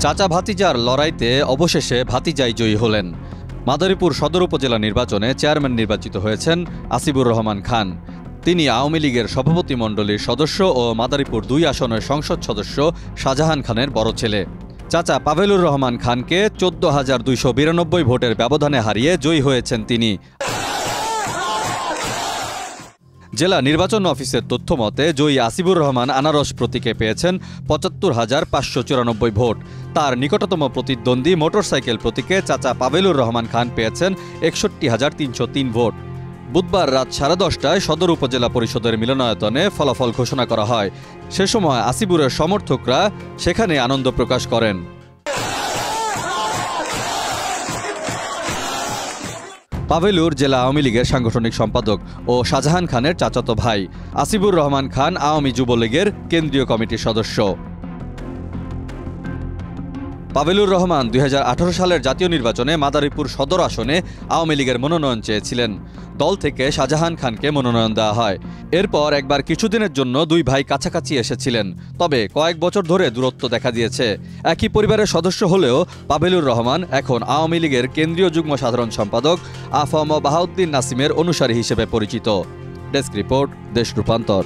চাচা ভাতিজার লড়াইতে অবশেষে ভাতিজাই জয়ী হলেন। মাদারীপুর সদর উপজেলা নির্বাচনে চেয়ারম্যান নির্বাচিত হয়েছেন আসিবুর রহমান খান। তিনি আওয়ামী লীগের সভাপতিমণ্ডলীর সদস্য ও মাদারীপুর ২ আসনের সংসদ সদস্য শাহজাহান খানের বড় ছেলে। চাচা পাভেলুর রহমান খানকে ১৪,২৯২ ভোটের ব্যবধানে হারিয়ে জয়ী হয়েছেন তিনি। জেলা নির্বাচন অফিসের তথ্য মতে জয়ী আসিবুর রহমান আনারস প্রতীকে পেয়েছেন ৭৫,৫৯৪ ভোট। তার নিকটতম প্রতিদ্বন্দ্বী মোটরসাইকেল প্রতীকে চাচা পাভেলুর রহমান খান পেয়েছেন ৬১,৩০৩ ভোট। বুধবার রাত ১০:৩০টায় সদর উপজেলা পরিষদের মিলনায়তনে ফলাফল ঘোষণা করা হয়। সে সময় আসিবুরের সমর্থকরা সেখানে আনন্দ প্রকাশ করেন। পাভেলুর জেলা আওয়ামী লীগের সাংগঠনিক সম্পাদক ও শাহজাহান খানের চাচাতো ভাই। আসিবুর রহমান খান আওয়ামী যুবলীগের কেন্দ্রীয় কমিটির সদস্য। পাভেলুর রহমান ২০১৮ সালের জাতীয় নির্বাচনে মাদারীপুর সদর আসনে আওয়ামী লীগের মনোনয়ন চেয়েছিলেন। দল থেকে শাহজাহান খানকে মনোনয়ন দেওয়া হয়। এরপর একবার কিছুদিনের জন্য দুই ভাই কাছাকাছি এসেছিলেন, তবে কয়েক বছর ধরে দূরত্ব দেখা দিয়েছে। একই পরিবারের সদস্য হলেও পাভেলুর রহমান এখন আওয়ামী লীগের কেন্দ্রীয় যুগ্ম সাধারণ সম্পাদক আফম বাহাউদ্দিন নাসিমের অনুসারী হিসেবে পরিচিত। ডেস্ক রিপোর্ট, দেশ রূপান্তর।